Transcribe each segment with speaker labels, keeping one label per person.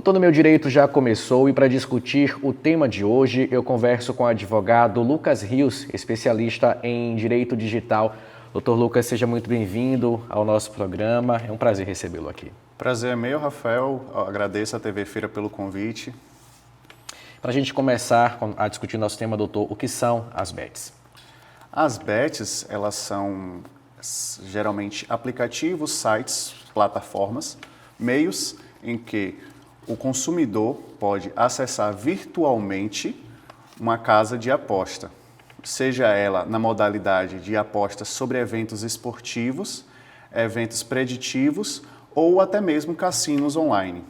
Speaker 1: O Tô no Meu Direito já começou e para discutir o tema de hoje eu converso com o advogado Lucas Rios, especialista em Direito Digital. Doutor Lucas, seja muito bem-vindo ao nosso programa, é um prazer recebê-lo aqui.
Speaker 2: Prazer é meu, Rafael, eu agradeço a TV Feira pelo convite.
Speaker 1: Para a gente começar a discutir nosso tema, doutor, o que são as bets?
Speaker 2: As bets, elas são geralmente aplicativos, sites, plataformas, meios em que o consumidor pode acessar virtualmente uma casa de aposta, seja ela na modalidade de apostas sobre eventos esportivos, eventos preditivos ou até mesmo cassinos online.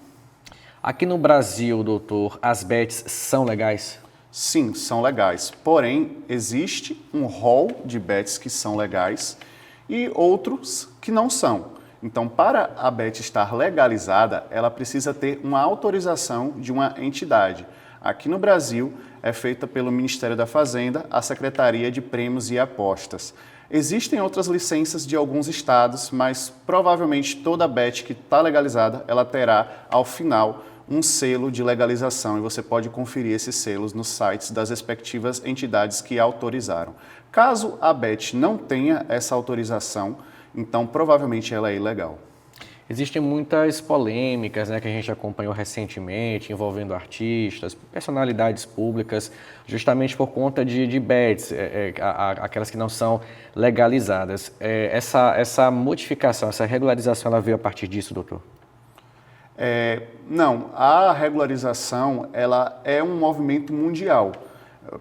Speaker 1: Aqui no Brasil, doutor, as bets são legais?
Speaker 2: Sim, são legais. Porém, existe um rol de bets que são legais e outros que não são. Então, para a bet estar legalizada, ela precisa ter uma autorização de uma entidade. Aqui no Brasil, é feita pelo Ministério da Fazenda, a Secretaria de Prêmios e Apostas. Existem outras licenças de alguns estados, mas provavelmente toda bet que está legalizada, ela terá, ao final, um selo de legalização e você pode conferir esses selos nos sites das respectivas entidades que autorizaram. Caso a bet não tenha essa autorização, então provavelmente ela é ilegal.
Speaker 1: Existem muitas polêmicas, que a gente acompanhou recentemente, envolvendo artistas, personalidades públicas, justamente por conta de bets, aquelas que não são legalizadas. Essa modificação, essa regularização, ela veio a partir disso, doutor?
Speaker 2: Não, a regularização ela é um movimento mundial.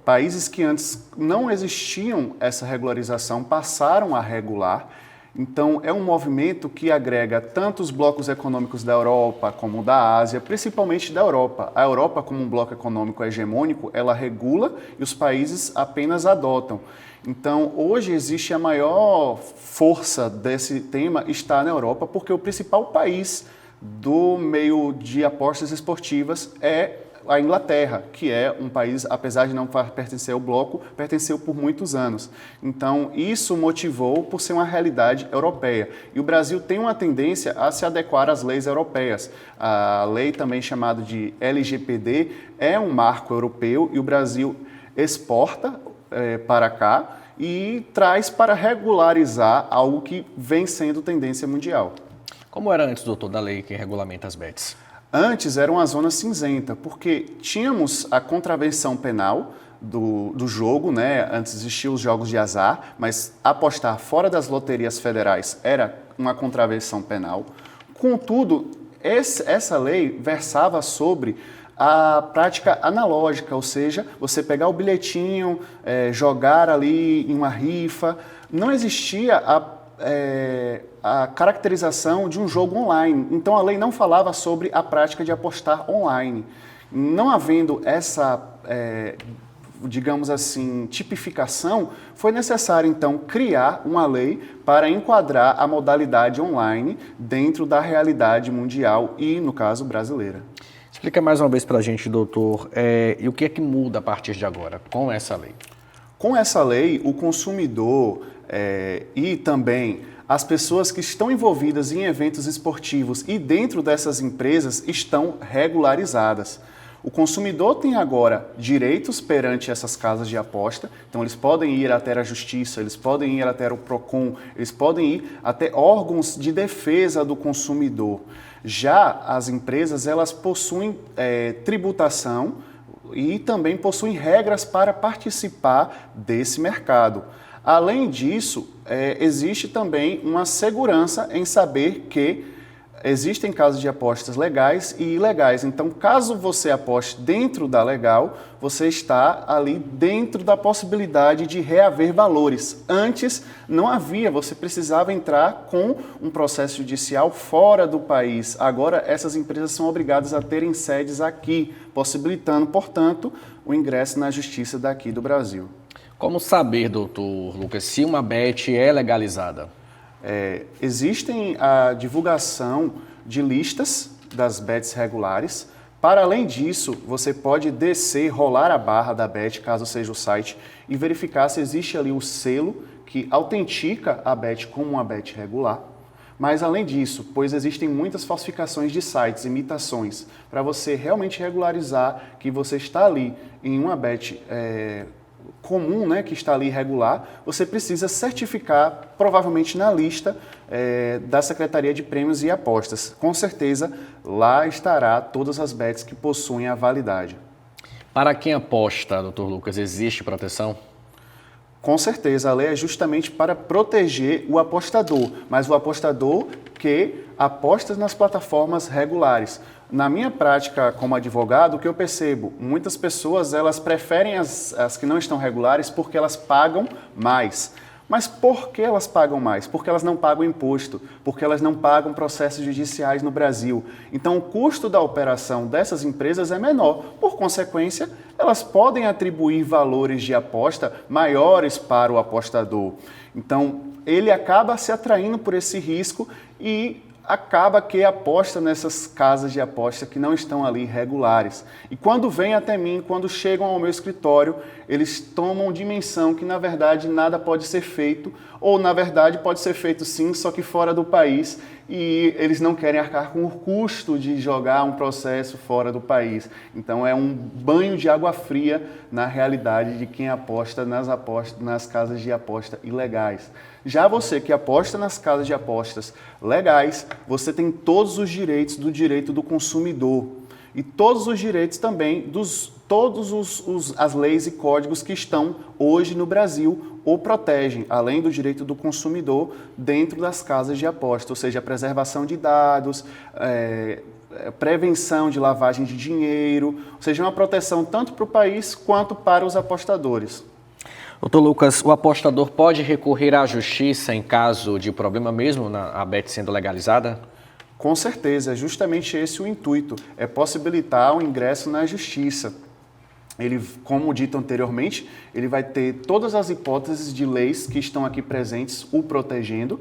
Speaker 2: Países que antes não existiam essa regularização passaram a regular. Então, é um movimento que agrega tanto os blocos econômicos da Europa como da Ásia, principalmente da Europa. A Europa, como um bloco econômico hegemônico, ela regula e os países apenas adotam. Então, hoje existe a maior força desse tema está na Europa, porque o principal país do meio de apostas esportivas é a Inglaterra, que é um país, apesar de não pertencer ao bloco, pertenceu por muitos anos. Então, isso motivou por ser uma realidade europeia. E o Brasil tem uma tendência a se adequar às leis europeias. A lei também chamada de LGPD é um marco europeu e o Brasil exporta para cá e traz para regularizar algo que vem sendo tendência mundial.
Speaker 1: Como era antes, doutor, da lei que regulamenta as bets?
Speaker 2: Antes era uma zona cinzenta, porque tínhamos a contravenção penal do jogo, Antes existiam os jogos de azar, mas apostar fora das loterias federais era uma contravenção penal. Contudo, essa lei versava sobre a prática analógica, ou seja, você pegar o bilhetinho, jogar ali em uma rifa. Não existia a caracterização de um jogo online. Então, a lei não falava sobre a prática de apostar online. Não havendo essa, digamos assim, tipificação, foi necessário, então, criar uma lei para enquadrar a modalidade online dentro da realidade mundial e, no caso, brasileira.
Speaker 1: Explica mais uma vez para a gente, doutor, e o que é que muda a partir de agora com essa lei?
Speaker 2: Com essa lei, o consumidor e também as pessoas que estão envolvidas em eventos esportivos e dentro dessas empresas estão regularizadas. O consumidor tem agora direitos perante essas casas de aposta, então eles podem ir até a Justiça, eles podem ir até o PROCON, eles podem ir até órgãos de defesa do consumidor. Já as empresas, elas possuem tributação e também possuem regras para participar desse mercado. Além disso, existe também uma segurança em saber que existem casos de apostas legais e ilegais. Então, caso você aposte dentro da legal, você está ali dentro da possibilidade de reaver valores. Antes, não havia, você precisava entrar com um processo judicial fora do país. Agora, essas empresas são obrigadas a terem sedes aqui, possibilitando, portanto, o ingresso na justiça daqui do Brasil.
Speaker 1: Como saber, doutor Lucas, se uma bet é legalizada?
Speaker 2: Existem a divulgação de listas das bets regulares. Para além disso, você pode descer, rolar a barra da bet, caso seja o site, e verificar se existe ali o selo que autentica a bet como uma bet regular. Mas além disso, pois existem muitas falsificações de sites, imitações, para você realmente regularizar que você está ali em uma bet comum, né, que está ali regular, você precisa certificar, provavelmente na lista da Secretaria de Prêmios e Apostas. Com certeza, lá estará todas as bets que possuem a validade.
Speaker 1: Para quem aposta, Dr. Lucas, existe proteção?
Speaker 2: Com certeza, a lei é justamente para proteger o apostador, mas o apostador que aposta nas plataformas regulares. Na minha prática como advogado, o que eu percebo, muitas pessoas elas preferem as que não estão regulares porque elas pagam mais. Mas por que elas pagam mais? Porque elas não pagam imposto, porque elas não pagam processos judiciais no Brasil. Então, o custo da operação dessas empresas é menor. Por consequência, elas podem atribuir valores de aposta maiores para o apostador. Então, ele acaba se atraindo por esse risco e acaba que aposta nessas casas de aposta que não estão ali regulares. E quando vêm até mim, quando chegam ao meu escritório, eles tomam dimensão que na verdade nada pode ser feito, ou na verdade pode ser feito sim, só que fora do país, e eles não querem arcar com o custo de jogar um processo fora do país. Então é um banho de água fria na realidade de quem aposta nas casas de aposta ilegais. Já você que aposta nas casas de apostas legais, você tem todos os direitos do direito do consumidor e todos os direitos também dos as leis e códigos que estão hoje no Brasil o protegem, além do direito do consumidor dentro das casas de aposta, ou seja, a preservação de dados, prevenção de lavagem de dinheiro, ou seja, uma proteção tanto para o país quanto para os apostadores.
Speaker 1: Doutor Lucas, o apostador pode recorrer à justiça em caso de problema mesmo a bet sendo legalizada?
Speaker 2: Com certeza, é justamente esse o intuito, é possibilitar o ingresso na justiça. Ele, como dito anteriormente, ele vai ter todas as hipóteses de leis que estão aqui presentes o protegendo.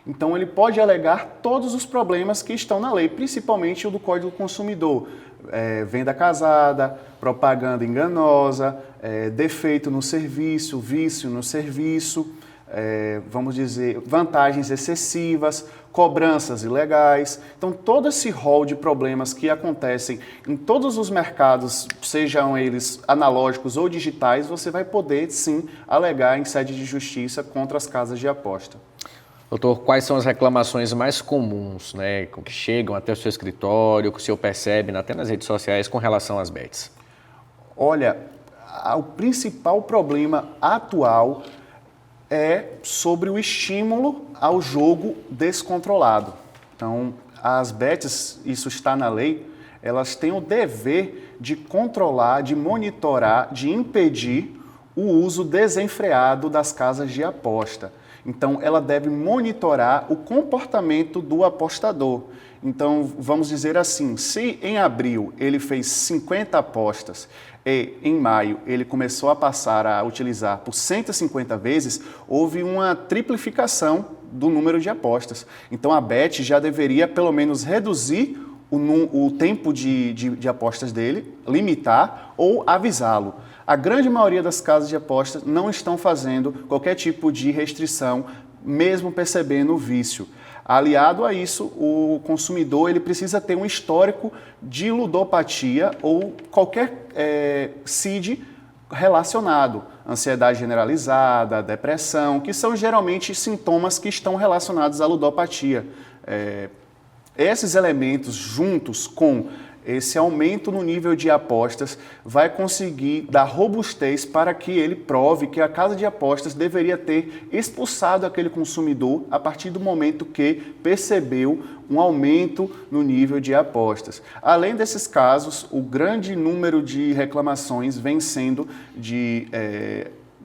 Speaker 2: Então, ele pode alegar todos os problemas que estão na lei, principalmente o do Código do Consumidor. Venda casada, propaganda enganosa, defeito no serviço, vício no serviço, vamos dizer, vantagens excessivas, cobranças ilegais. Então, todo esse rol de problemas que acontecem em todos os mercados, sejam eles analógicos ou digitais, você vai poder, sim, alegar em sede de justiça contra as casas de aposta.
Speaker 1: Doutor, quais são as reclamações mais comuns, né, que chegam até o seu escritório, que o senhor percebe até nas redes sociais com relação às bets?
Speaker 2: Olha, o principal problema atual é sobre o estímulo ao jogo descontrolado. Então, as bets, isso está na lei, elas têm o dever de controlar, de monitorar, de impedir o uso desenfreado das casas de aposta. Então, ela deve monitorar o comportamento do apostador. Então, vamos dizer assim, se em abril ele fez 50 apostas e em maio ele começou a passar a utilizar por 150 vezes, houve uma triplificação do número de apostas. Então, a Bet já deveria pelo menos reduzir o tempo de apostas dele, limitar ou avisá-lo. A grande maioria das casas de apostas não estão fazendo qualquer tipo de restrição, mesmo percebendo o vício. Aliado a isso, o consumidor ele precisa ter um histórico de ludopatia ou qualquer CID relacionado, ansiedade generalizada, depressão, que são geralmente sintomas que estão relacionados à ludopatia. Esses elementos juntos com esse aumento no nível de apostas vai conseguir dar robustez para que ele prove que a casa de apostas deveria ter expulsado aquele consumidor a partir do momento que percebeu um aumento no nível de apostas. Além desses casos, o grande número de reclamações vem sendo de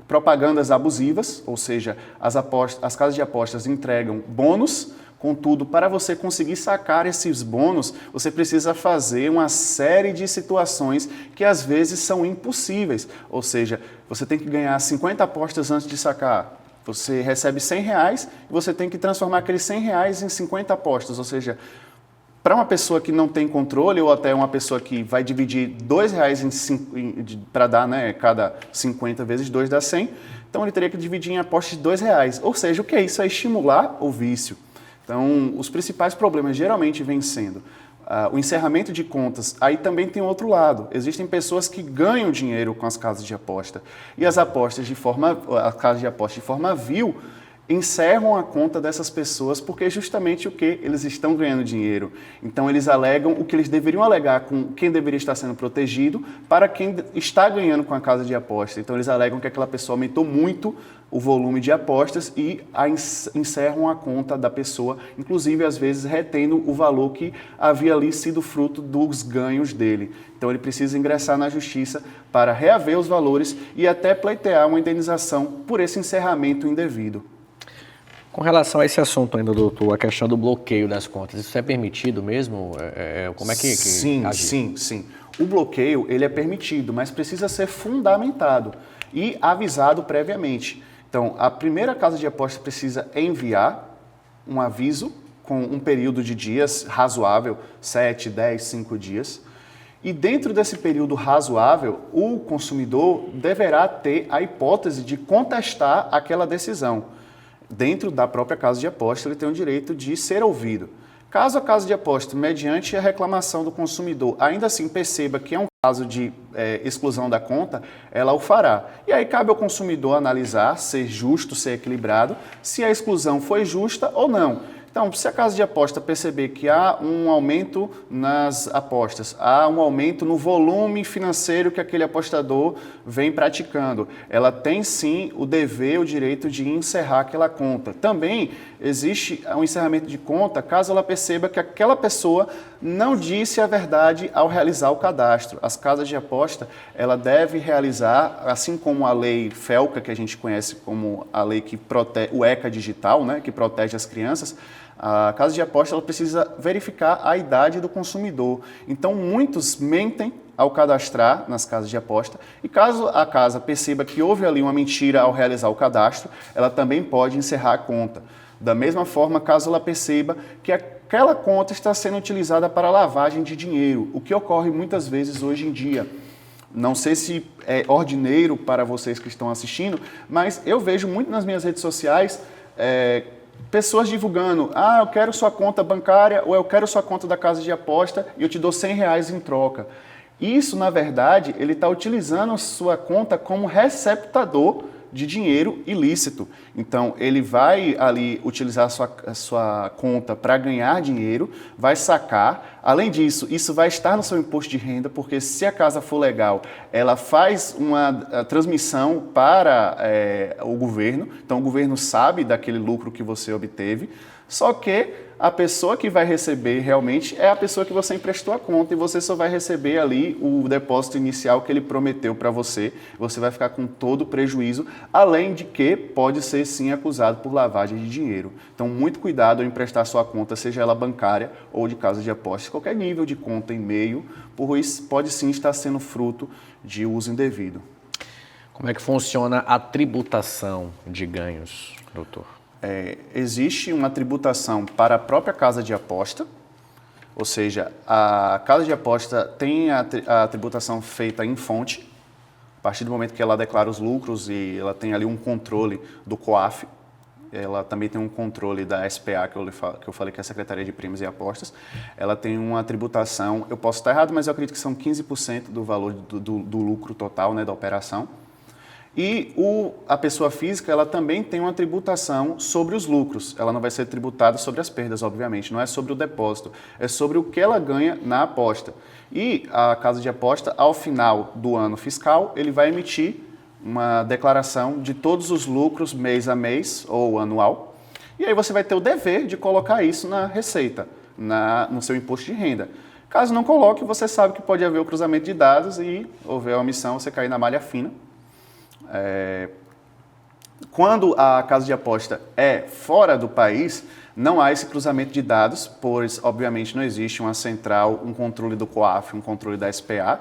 Speaker 2: propagandas abusivas, ou seja, as casas de apostas entregam bônus. Contudo, para você conseguir sacar esses bônus, você precisa fazer uma série de situações que às vezes são impossíveis. Ou seja, você tem que ganhar 50 apostas antes de sacar. Você recebe R$100 e você tem que transformar aqueles R$100 em 50 apostas. Ou seja, para uma pessoa que não tem controle ou até uma pessoa que vai dividir R$2 para dar, né, cada 50 vezes 2 dá 100, então ele teria que dividir em apostas de R$2. Ou seja, o que é isso? É estimular o vício. Então, os principais problemas geralmente vêm sendo o encerramento de contas. Aí também tem outro lado. Existem pessoas que ganham dinheiro com as casas de aposta. E as casas de aposta de forma vil encerram a conta dessas pessoas porque justamente o que? Eles estão ganhando dinheiro. Então eles alegam o que eles deveriam alegar com quem deveria estar sendo protegido para quem está ganhando com a casa de aposta. Então eles alegam que aquela pessoa aumentou muito o volume de apostas e encerram a conta da pessoa, inclusive às vezes retendo o valor que havia ali sido fruto dos ganhos dele. Então ele precisa ingressar na justiça para reaver os valores e até pleitear uma indenização por esse encerramento indevido.
Speaker 1: Com relação a esse assunto ainda, doutor, a questão do bloqueio das contas, isso é permitido mesmo? Como é que
Speaker 2: Sim,
Speaker 1: agir?
Speaker 2: sim. O bloqueio ele é permitido, mas precisa ser fundamentado e avisado previamente. Então, a primeira casa de aposta precisa enviar um aviso com um período de dias razoável, 7, 10, 5 dias. E dentro desse período razoável, o consumidor deverá ter a hipótese de contestar aquela decisão. Dentro da própria casa de aposta, ele tem o direito de ser ouvido. Caso a casa de aposta, mediante a reclamação do consumidor, ainda assim perceba que é um caso de exclusão da conta, ela o fará. E aí cabe ao consumidor analisar, ser justo, ser equilibrado, se a exclusão foi justa ou não. Então, se a casa de aposta perceber que há um aumento nas apostas, há um aumento no volume financeiro que aquele apostador vem praticando, ela tem sim o dever, o direito de encerrar aquela conta. Também existe um encerramento de conta caso ela perceba que aquela pessoa não disse a verdade ao realizar o cadastro. As casas de aposta, ela deve realizar, assim como a lei FELCA, que a gente conhece como a lei que protege, o ECA digital, né, que protege as crianças, a casa de aposta ela precisa verificar a idade do consumidor. Então, muitos mentem ao cadastrar nas casas de aposta e caso a casa perceba que houve ali uma mentira ao realizar o cadastro, ela também pode encerrar a conta. Da mesma forma, caso ela perceba que aquela conta está sendo utilizada para lavagem de dinheiro, o que ocorre muitas vezes hoje em dia. Não sei se é ordineiro para vocês que estão assistindo, mas eu vejo muito nas minhas redes sociais pessoas divulgando, eu quero sua conta bancária ou eu quero sua conta da casa de aposta e eu te dou R$100 em troca. Isso, na verdade, ele está utilizando a sua conta como receptador de dinheiro ilícito. Então, ele vai ali utilizar a sua conta para ganhar dinheiro, vai sacar. Além disso, isso vai estar no seu imposto de renda, porque se a casa for legal, ela faz uma transmissão para o governo. Então, o governo sabe daquele lucro que você obteve. Só que a pessoa que vai receber realmente é a pessoa que você emprestou a conta e você só vai receber ali o depósito inicial que ele prometeu para você. Você vai ficar com todo o prejuízo, além de que pode ser sim acusado por lavagem de dinheiro. Então, muito cuidado ao emprestar sua conta, seja ela bancária ou de casa de apostas, qualquer nível de conta em meio, pois pode sim estar sendo fruto de uso indevido.
Speaker 1: Como é que funciona a tributação de ganhos, doutor?
Speaker 2: Existe uma tributação para a própria casa de aposta, ou seja, a casa de aposta tem a tributação feita em fonte, a partir do momento que ela declara os lucros e ela tem ali um controle do COAF, ela também tem um controle da SPA, que eu falei que é a Secretaria de Prêmios e Apostas, ela tem uma tributação, eu posso estar errado, mas eu acredito que são 15% do valor do lucro total, né, da operação. E a pessoa física, ela também tem uma tributação sobre os lucros. Ela não vai ser tributada sobre as perdas, obviamente, não é sobre o depósito, é sobre o que ela ganha na aposta. E a casa de aposta, ao final do ano fiscal, ele vai emitir uma declaração de todos os lucros mês a mês ou anual. E aí você vai ter o dever de colocar isso na receita, no seu imposto de renda. Caso não coloque, você sabe que pode haver o cruzamento de dados e houver a omissão, você cair na malha fina. Quando a casa de aposta é fora do país, não há esse cruzamento de dados, pois, obviamente, não existe uma central, um controle do COAF, um controle da SPA,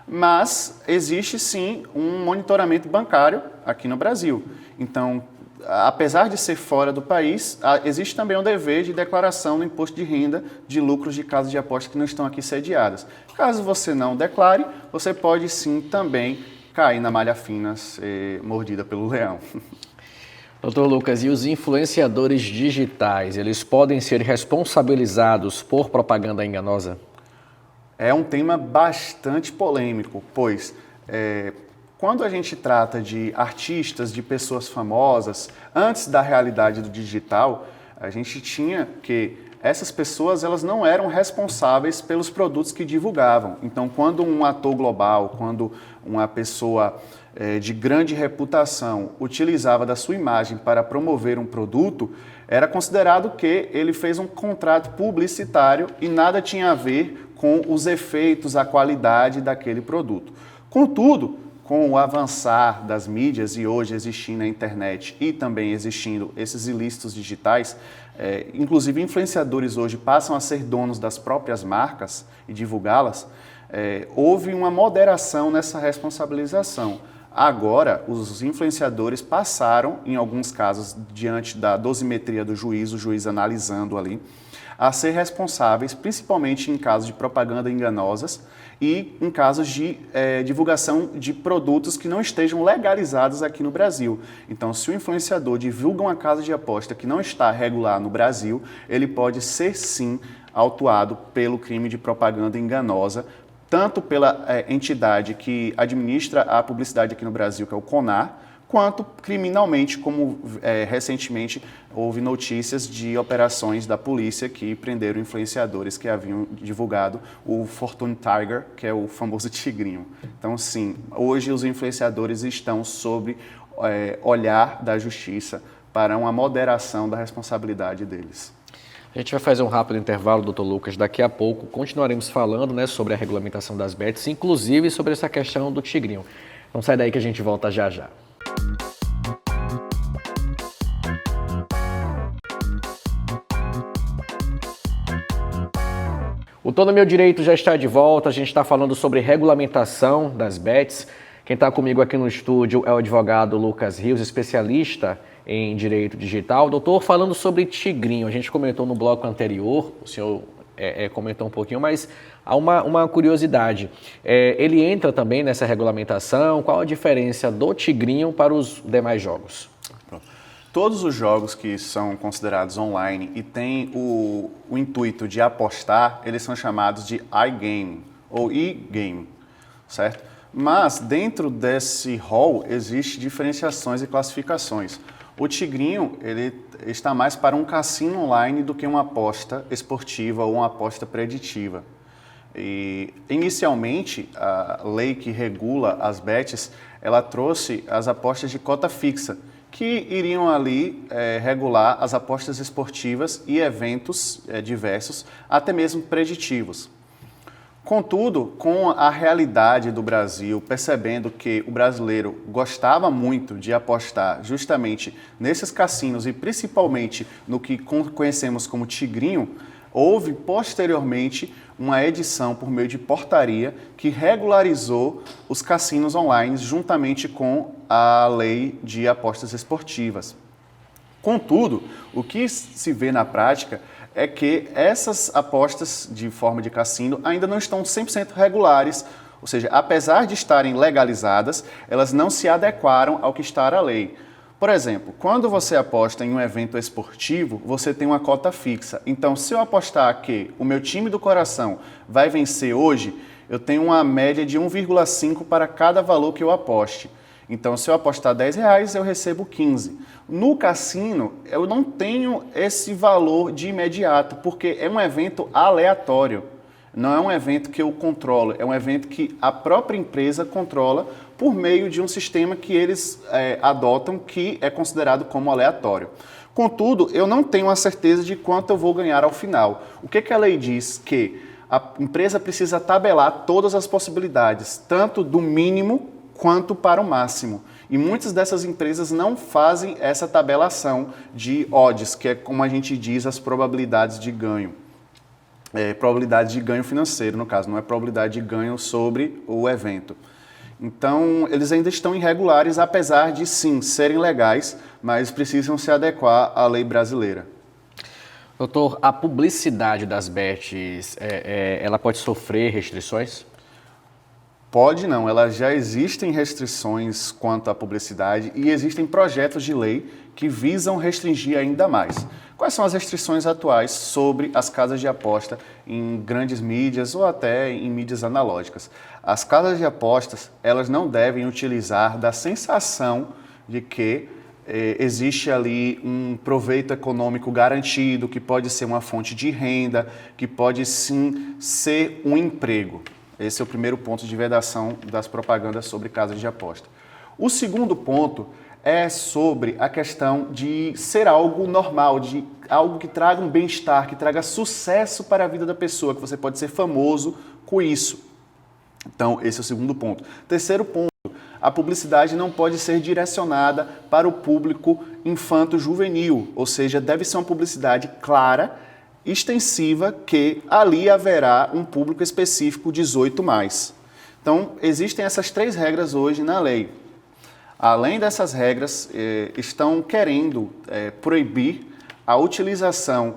Speaker 2: mas existe, sim, um monitoramento bancário aqui no Brasil. Então, apesar de ser fora do país, existe também um dever de declaração no imposto de renda de lucros de casas de aposta que não estão aqui sediadas. Caso você não declare, você pode, sim, também cair na malha fina, ser mordida pelo leão.
Speaker 1: Doutor Lucas, e os influenciadores digitais, eles podem ser responsabilizados por propaganda enganosa?
Speaker 2: É um tema bastante polêmico, pois quando a gente trata de artistas, de pessoas famosas, antes da realidade do digital, a gente tinha que essas pessoas elas não eram responsáveis pelos produtos que divulgavam. Então, quando um ator global, quando uma pessoa de grande reputação utilizava da sua imagem para promover um produto, era considerado que ele fez um contrato publicitário e nada tinha a ver com os efeitos, a qualidade daquele produto. Contudo, com o avançar das mídias e hoje existindo a internet e também existindo esses ilícitos digitais, inclusive influenciadores hoje passam a ser donos das próprias marcas e divulgá-las, houve uma moderação nessa responsabilização. Agora, os influenciadores passaram, em alguns casos, diante da dosimetria do juiz, o juiz analisando ali, a ser responsáveis, principalmente em casos de propaganda enganosas e em casos de divulgação de produtos que não estejam legalizados aqui no Brasil. Então, se o influenciador divulga uma casa de aposta que não está regular no Brasil, ele pode ser, sim, autuado pelo crime de propaganda enganosa, tanto pela entidade que administra a publicidade aqui no Brasil, que é o CONAR, quanto criminalmente, como recentemente houve notícias de operações da polícia que prenderam influenciadores que haviam divulgado o Fortune Tiger, que é o famoso tigrinho. Então, sim, hoje os influenciadores estão sob olhar da justiça para uma moderação da responsabilidade deles.
Speaker 1: A gente vai fazer um rápido intervalo, doutor Lucas. Daqui a pouco continuaremos falando, né, sobre a regulamentação das bets, inclusive sobre essa questão do tigrinho. Então sai daí que a gente volta já já. O Tô no Meu Direito já está de volta. A gente está falando sobre regulamentação das bets. Quem está comigo aqui no estúdio é o advogado Lucas Rios, especialista em direito digital. Doutor, falando sobre tigrinho, a gente comentou no bloco anterior, o senhor comentou um pouquinho, mas há uma curiosidade. Ele entra também nessa regulamentação? Qual a diferença do tigrinho para os demais jogos?
Speaker 2: Todos os jogos que são considerados online e têm o intuito de apostar, eles são chamados de iGaming ou e-game, certo? Mas dentro desse rol existe diferenciações e classificações. O tigrinho ele está mais para um cassino online do que uma aposta esportiva ou uma aposta preditiva. E, inicialmente, a lei que regula as bets, ela trouxe as apostas de cota fixa, que iriam ali regular as apostas esportivas e eventos diversos, até mesmo preditivos. Contudo, com a realidade do Brasil, percebendo que o brasileiro gostava muito de apostar justamente nesses cassinos e principalmente no que conhecemos como tigrinho, houve posteriormente uma edição por meio de portaria que regularizou os cassinos online juntamente com a lei de apostas esportivas. Contudo, o que se vê na prática é que essas apostas de forma de cassino ainda não estão 100% regulares, ou seja, apesar de estarem legalizadas, elas não se adequaram ao que está a lei. Por exemplo, quando você aposta em um evento esportivo, você tem uma cota fixa. Então, se eu apostar que o meu time do coração vai vencer hoje, eu tenho uma média de 1,5 para cada valor que eu aposte. Então, se eu apostar R$10, eu recebo 15. No cassino, eu não tenho esse valor de imediato, porque é um evento aleatório. Não é um evento que eu controlo, é um evento que a própria empresa controla por meio de um sistema que eles adotam, que é considerado como aleatório. Contudo, eu não tenho a certeza de quanto eu vou ganhar ao final. O que a lei diz? Que a empresa precisa tabelar todas as possibilidades, tanto do mínimo quanto para o máximo. E muitas dessas empresas não fazem essa tabelação de odds, que é como a gente diz, as probabilidades de ganho. Probabilidade de ganho financeiro, no caso, não é probabilidade de ganho sobre o evento. Então, eles ainda estão irregulares, apesar de, sim, serem legais, mas precisam se adequar à lei brasileira.
Speaker 1: Doutor, a publicidade das bets, ela pode sofrer restrições?
Speaker 2: Pode não, elas já existem restrições quanto à publicidade e existem projetos de lei que visam restringir ainda mais. Quais são as restrições atuais sobre as casas de aposta em grandes mídias ou até em mídias analógicas? As casas de apostas, elas não devem utilizar da sensação de que existe ali um proveito econômico garantido, que pode ser uma fonte de renda, que pode sim ser um emprego. Esse é o primeiro ponto de vedação das propagandas sobre casas de aposta. O segundo ponto é sobre a questão de ser algo normal, de algo que traga um bem-estar, que traga sucesso para a vida da pessoa, que você pode ser famoso com isso. Então, esse é o segundo ponto. Terceiro ponto, a publicidade não pode ser direcionada para o público infanto-juvenil, ou seja, deve ser uma publicidade clara, extensiva, que ali haverá um público específico 18+. Então, existem essas 3 regras hoje na lei. Além dessas regras, estão querendo proibir a utilização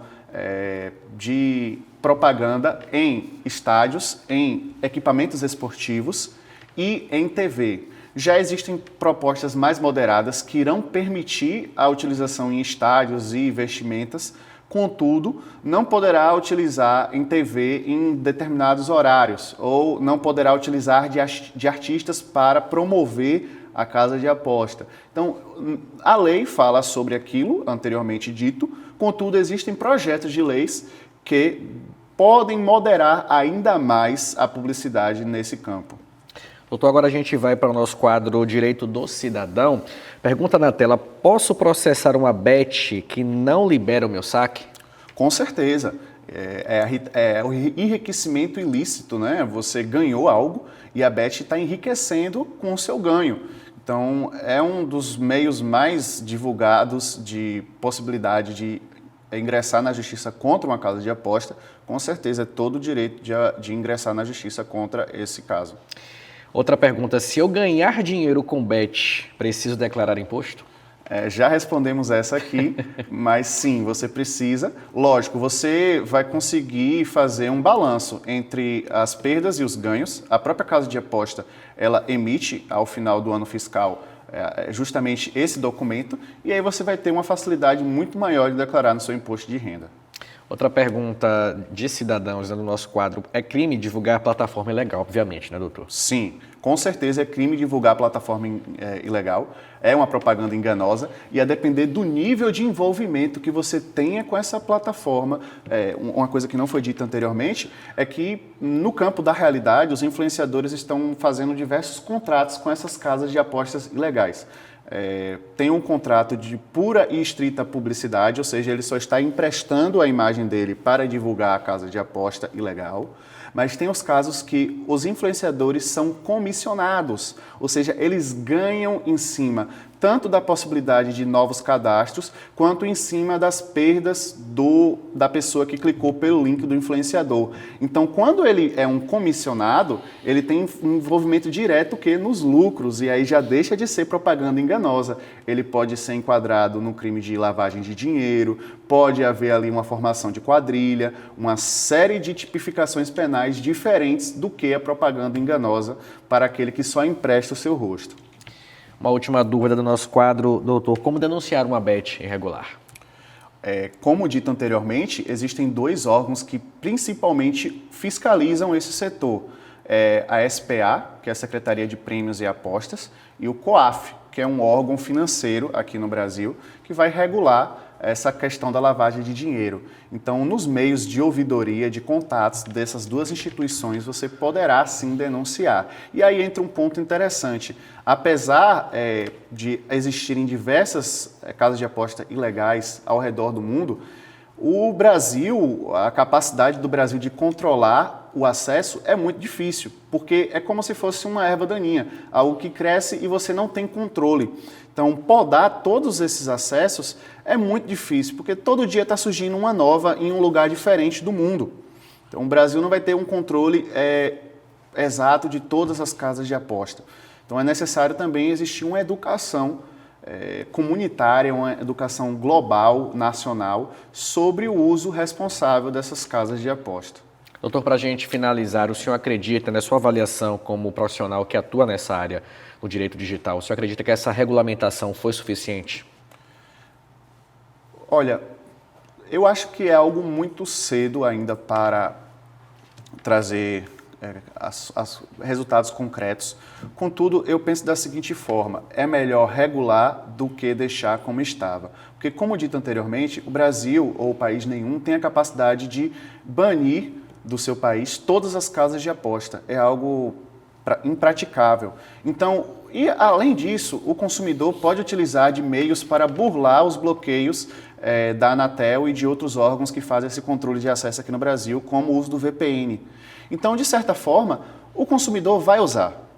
Speaker 2: de propaganda em estádios, em equipamentos esportivos e em TV. Já existem propostas mais moderadas que irão permitir a utilização em estádios e vestimentas, contudo, não poderá utilizar em TV em determinados horários ou não poderá utilizar de artistas para promover a casa de aposta. Então, a lei fala sobre aquilo anteriormente dito, contudo, existem projetos de leis que podem moderar ainda mais a publicidade nesse campo.
Speaker 1: Doutor, agora a gente vai para o nosso quadro Direito do Cidadão. Pergunta na tela: posso processar uma bet que não libera o meu saque?
Speaker 2: Com certeza. É o enriquecimento ilícito, né? Você ganhou algo e a bet está enriquecendo com o seu ganho. Então, é um dos meios mais divulgados de possibilidade de ingressar na justiça contra uma casa de aposta. Com certeza, é todo o direito de ingressar na justiça contra esse caso.
Speaker 1: Outra pergunta: se eu ganhar dinheiro com bet, preciso declarar imposto?
Speaker 2: Já respondemos essa aqui, mas sim, você precisa. Lógico, você vai conseguir fazer um balanço entre as perdas e os ganhos. A própria casa de aposta, ela emite ao final do ano fiscal justamente esse documento e aí você vai ter uma facilidade muito maior de declarar no seu imposto de renda.
Speaker 1: Outra pergunta de cidadãos no nosso quadro: é crime divulgar plataforma ilegal, obviamente, né, doutor?
Speaker 2: Sim, com certeza é crime divulgar plataforma ilegal, é uma propaganda enganosa e a depender do nível de envolvimento que você tenha com essa plataforma. Uma coisa que não foi dita anteriormente é que no campo da realidade os influenciadores estão fazendo diversos contratos com essas casas de apostas ilegais. Tem um contrato de pura e estrita publicidade, ou seja, ele só está emprestando a imagem dele para divulgar a casa de aposta ilegal, mas tem os casos que os influenciadores são comissionados, ou seja, eles ganham em cima tanto da possibilidade de novos cadastros, quanto em cima das perdas da pessoa que clicou pelo link do influenciador. Então, quando ele é um comissionado, ele tem um envolvimento direto nos lucros, e aí já deixa de ser propaganda enganosa. Ele pode ser enquadrado no crime de lavagem de dinheiro, pode haver ali uma formação de quadrilha, uma série de tipificações penais diferentes do que a propaganda enganosa para aquele que só empresta o seu rosto.
Speaker 1: Uma última dúvida do nosso quadro, doutor: como denunciar uma bet irregular?
Speaker 2: Como dito anteriormente, existem 2 órgãos que principalmente fiscalizam esse setor. A SPA, que é a Secretaria de Prêmios e Apostas, e o COAF, que é um órgão financeiro aqui no Brasil, que vai regular essa questão da lavagem de dinheiro. Então, nos meios de ouvidoria, de contatos dessas 2 instituições, você poderá sim denunciar. E aí entra um ponto interessante. Apesar de existirem diversas casas de aposta ilegais ao redor do mundo, o Brasil, a capacidade do Brasil de controlar o acesso é muito difícil, porque é como se fosse uma erva daninha, algo que cresce e você não tem controle. Então, podar todos esses acessos é muito difícil, porque todo dia está surgindo uma nova em um lugar diferente do mundo. Então, o Brasil não vai ter um controle exato de todas as casas de aposta. Então, é necessário também existir uma educação comunitária, uma educação global, nacional, sobre o uso responsável dessas casas de aposta.
Speaker 1: Doutor, para a gente finalizar, o senhor acredita, na sua avaliação como profissional que atua nessa área do direito digital, o senhor acredita que essa regulamentação foi suficiente?
Speaker 2: Olha, eu acho que é algo muito cedo ainda para trazer resultados concretos. Contudo, eu penso da seguinte forma: é melhor regular do que deixar como estava. Porque, como dito anteriormente, o Brasil ou o país nenhum tem a capacidade de banir do seu país todas as casas de aposta. É algo impraticável. Então, e além disso, o consumidor pode utilizar de meios para burlar os bloqueios da Anatel e de outros órgãos que fazem esse controle de acesso aqui no Brasil, como o uso do VPN. Então, de certa forma, o consumidor vai usar.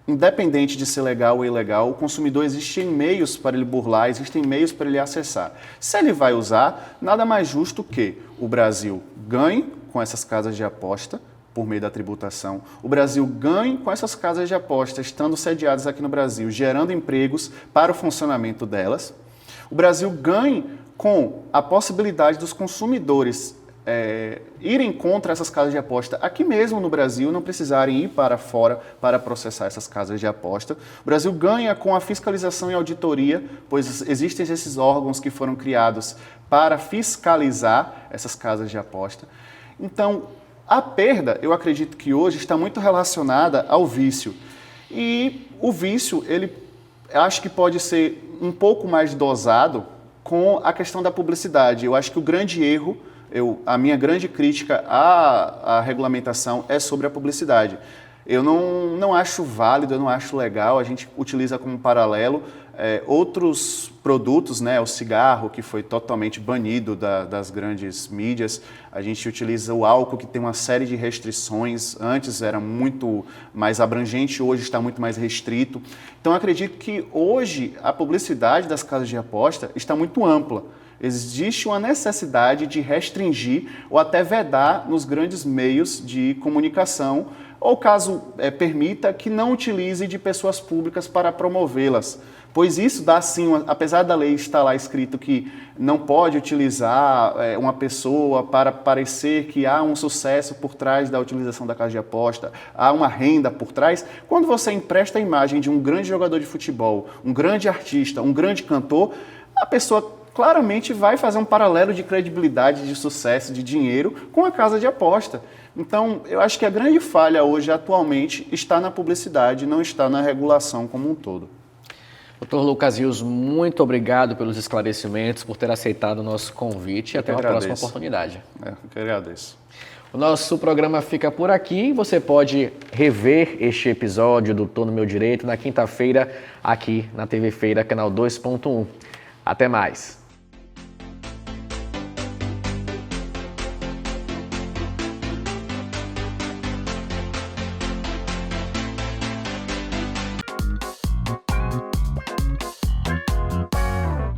Speaker 2: Independente de ser legal ou ilegal, o consumidor existem meios para ele burlar, existem meios para ele acessar. Se ele vai usar, nada mais justo que o Brasil ganhe com essas casas de aposta, por meio da tributação, o Brasil ganhe com essas casas de aposta estando sediadas aqui no Brasil, gerando empregos para o funcionamento delas. O Brasil ganhe com a possibilidade dos consumidores irem contra essas casas de aposta aqui mesmo no Brasil, não precisarem ir para fora para processar essas casas de aposta. O Brasil ganha com a fiscalização e auditoria, pois existem esses órgãos que foram criados para fiscalizar essas casas de aposta. Então, a perda, eu acredito que hoje está muito relacionada ao vício. E o vício, ele acho que pode ser um pouco mais dosado com a questão da publicidade. Eu acho que o grande erro, a minha grande crítica à regulamentação é sobre a publicidade. Eu não acho válido, eu não acho legal, a gente utiliza como paralelo outros produtos, né, o cigarro, que foi totalmente banido das grandes mídias, a gente utiliza o álcool, que tem uma série de restrições, antes era muito mais abrangente, hoje está muito mais restrito. Então, acredito que hoje a publicidade das casas de aposta está muito ampla. Existe uma necessidade de restringir ou até vedar nos grandes meios de comunicação, ou caso permita, que não utilize de pessoas públicas para promovê-las. Pois isso dá sim, apesar da lei estar lá escrito que não pode utilizar uma pessoa para parecer que há um sucesso por trás da utilização da casa de aposta, há uma renda por trás, quando você empresta a imagem de um grande jogador de futebol, um grande artista, um grande cantor, a pessoa claramente vai fazer um paralelo de credibilidade, de sucesso, de dinheiro com a casa de aposta. Então, eu acho que a grande falha hoje, atualmente, está na publicidade, não está na regulação como um todo.
Speaker 1: Dr. Lucas Rios, muito obrigado pelos esclarecimentos, por ter aceitado o nosso convite e até uma próxima oportunidade.
Speaker 2: Eu que agradeço.
Speaker 1: O nosso programa fica por aqui. Você pode rever este episódio do Tô no Meu Direito na quinta-feira, aqui na TV Feira, canal 2.1. Até mais!